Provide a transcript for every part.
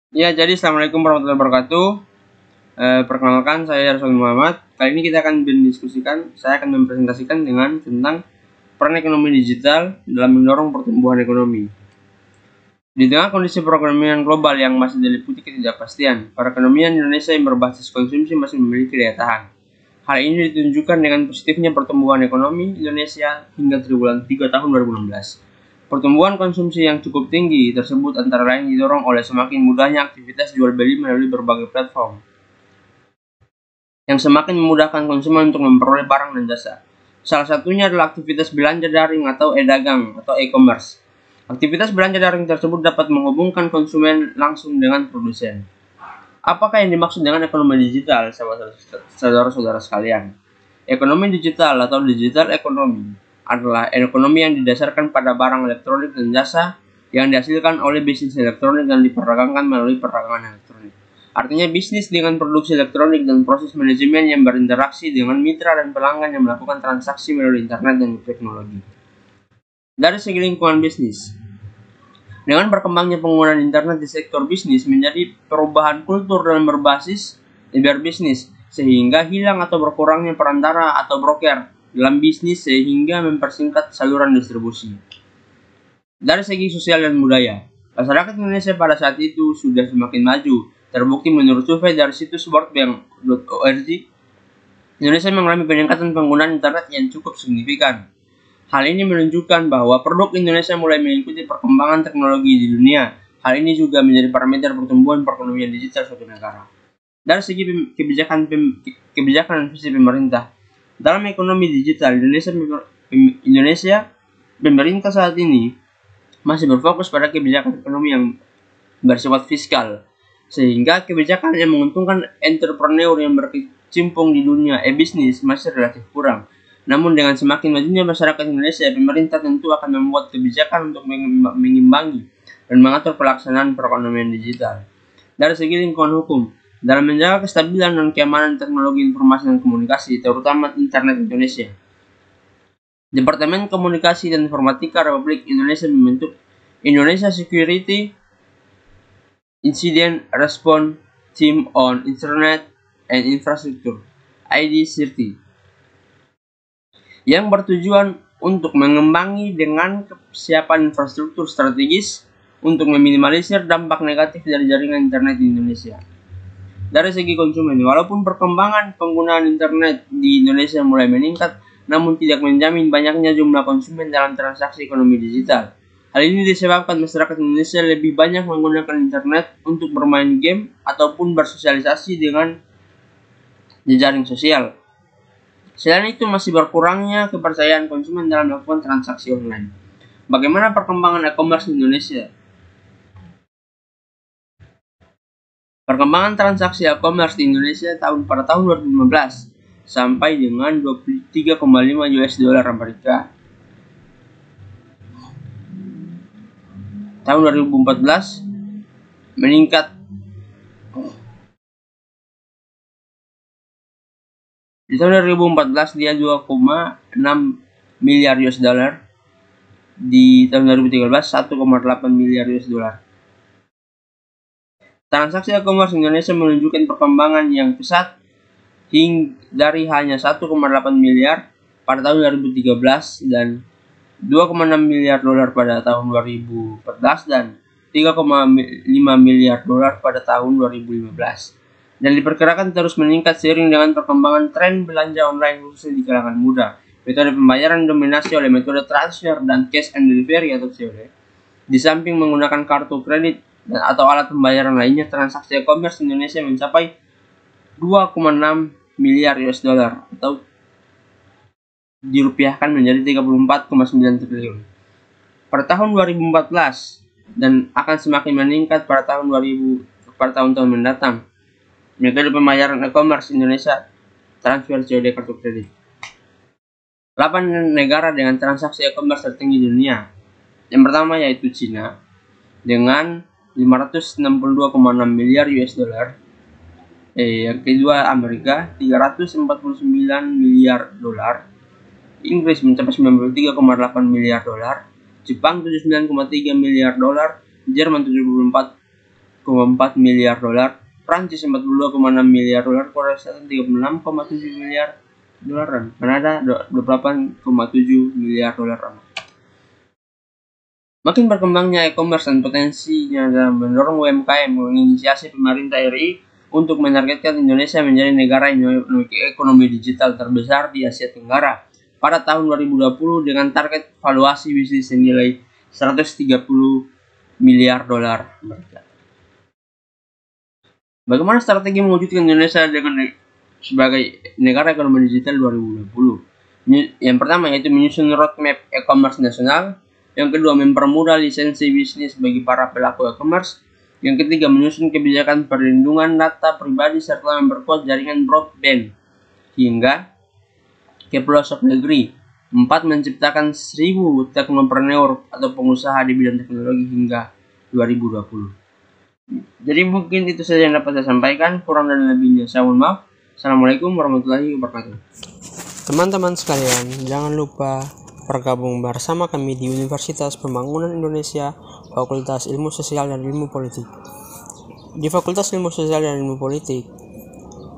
Ya, jadi Assalamualaikum warahmatullahi wabarakatuh. Perkenalkan, saya Rasul Muhammad. Kali ini kita akan saya akan mempresentasikan tentang peran ekonomi digital dalam mendorong pertumbuhan ekonomi. Di tengah kondisi perekonomian global yang masih diliputi ketidakpastian, perekonomian Indonesia yang berbasis konsumsi masih memiliki daya tahan. Hal ini ditunjukkan dengan positifnya pertumbuhan ekonomi Indonesia hingga triwulan 3 tahun 2016. Pertumbuhan konsumsi yang cukup tinggi tersebut antara lain didorong oleh semakin mudahnya aktivitas jual beli melalui berbagai platform, yang semakin memudahkan konsumen untuk memperoleh barang dan jasa. Salah satunya adalah aktivitas belanja daring atau e-dagang atau e-commerce. Aktivitas belanja daring tersebut dapat menghubungkan konsumen langsung dengan produsen. Apakah yang dimaksud dengan ekonomi digital, saudara-saudara sekalian? Ekonomi digital atau digital ekonomi adalah ekonomi yang didasarkan pada barang elektronik dan jasa yang dihasilkan oleh bisnis elektronik dan diperdagangkan melalui perdagangan elektronik. Artinya bisnis dengan produksi elektronik dan proses manajemen yang berinteraksi dengan mitra dan pelanggan yang melakukan transaksi melalui internet dan teknologi. Dari segi lingkungan bisnis, dengan berkembangnya penggunaan internet di sektor bisnis menjadi perubahan kultur dalam berbasis berbisnis, sehingga hilang atau berkurangnya perantara atau broker dalam bisnis sehingga mempersingkat saluran distribusi. Dari segi sosial dan budaya, masyarakat Indonesia pada saat itu sudah semakin maju. Terbukti menurut survei dari situs worldbank.org, Indonesia mengalami peningkatan penggunaan internet yang cukup signifikan. Hal ini menunjukkan bahwa produk Indonesia mulai mengikuti perkembangan teknologi di dunia. Hal ini juga menjadi parameter pertumbuhan perekonomian digital suatu negara. Dari segi kebijakan dan visi pemerintah, dalam ekonomi digital Indonesia, pemerintah saat ini masih berfokus pada kebijakan ekonomi yang bersifat fiskal, sehingga kebijakan yang menguntungkan entrepreneur yang berkecimpung di dunia e-bisnis masih relatif kurang. Namun dengan semakin majunya masyarakat Indonesia, pemerintah tentu akan membuat kebijakan untuk mengimbangi dan mengatur pelaksanaan perekonomian digital. Dari segi lingkungan hukum, dalam menjaga kestabilan dan keamanan teknologi informasi dan komunikasi, terutama internet Indonesia, Departemen Komunikasi dan Informatika Republik Indonesia membentuk Indonesia Security Incident Response Team on Internet and Infrastructure (IDCIRT), yang bertujuan untuk mengembangi dengan kesiapan infrastruktur strategis untuk meminimalisir dampak negatif dari jaringan internet di Indonesia. Dari segi konsumen, walaupun perkembangan penggunaan internet di Indonesia mulai meningkat, namun tidak menjamin banyaknya jumlah konsumen dalam transaksi ekonomi digital. Hal ini disebabkan masyarakat Indonesia lebih banyak menggunakan internet untuk bermain game ataupun bersosialisasi dengan jejaring sosial. Selain itu, masih berkurangnya kepercayaan konsumen dalam melakukan transaksi online. Bagaimana perkembangan e-commerce di Indonesia? Perkembangan transaksi e-commerce di Indonesia pada tahun 2015 sampai dengan 23,5 US dollar Amerika. Tahun 2014 meningkat di tahun 2014 dia 2,6 miliar US dollar. Di tahun 2013 1,8 miliar US dollar. Transaksi e-commerce Indonesia menunjukkan perkembangan yang pesat dari hanya 1,8 miliar pada tahun 2013 dan 2,6 miliar dolar pada tahun 2014 dan 3,5 miliar dolar pada tahun 2015. Dan diperkirakan terus meningkat seiring dengan perkembangan tren belanja online khususnya di kalangan muda. Metode pembayaran dominasi oleh metode transfer dan cash and delivery atau COD. Di samping menggunakan kartu kredit atau alat pembayaran lainnya, transaksi e-commerce Indonesia mencapai 2,6 miliar US dollar atau dirupiahkan menjadi 34,9 triliun pada tahun 2014 dan akan semakin meningkat pada tahun-tahun mendatang. Metode pembayaran e-commerce Indonesia transfer COD kartu kredit. 8 negara dengan transaksi e-commerce tertinggi di dunia. Yang pertama yaitu Cina dengan 562,6 miliar US dollar. Yang kedua Amerika 349 miliar dolar. Inggris mencapai 93,8 miliar dolar. Jepang 79,3 miliar dolar. Jerman 74 miliar dolar, Prancis 42,6 miliar dolar, Korea Selatan 36,7 miliar dolaran, Kanada 28,7 miliar dolar. Makin berkembangnya e-commerce dan potensinya dalam mendorong UMKM menginisiasi pemerintah RI untuk menargetkan Indonesia menjadi negara yang memiliki ekonomi digital terbesar di Asia Tenggara pada tahun 2020 dengan target valuasi bisnis senilai 130 miliar dolar. Bagaimana strategi mewujudkan Indonesia sebagai negara ekonomi digital 2020? Yang pertama yaitu menyusun roadmap e-commerce nasional. Yang kedua, mempermudah lisensi bisnis bagi para pelaku e-commerce. Yang ketiga, menyusun kebijakan perlindungan data pribadi serta memperkuat jaringan broadband hingga ke pelosok negeri. 4. Menciptakan 1000 teknopreneur atau pengusaha di bidang teknologi hingga 2020. Jadi mungkin itu saja yang dapat saya sampaikan. Kurang dan lebihnya saya mohon maaf. Assalamualaikum warahmatullahi wabarakatuh. Teman-teman sekalian, jangan lupa bergabung bersama kami di Universitas Pembangunan Indonesia, Fakultas Ilmu Sosial dan Ilmu Politik. Di Fakultas Ilmu Sosial dan Ilmu Politik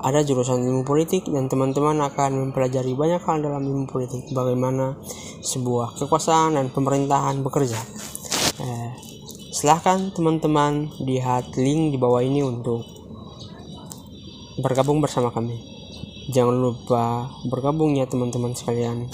ada jurusan ilmu politik dan teman-teman akan mempelajari banyak hal dalam ilmu politik, bagaimana sebuah kekuasaan dan pemerintahan bekerja. Silahkan teman-teman lihat link di bawah ini untuk bergabung bersama kami. Jangan lupa bergabung ya teman-teman sekalian.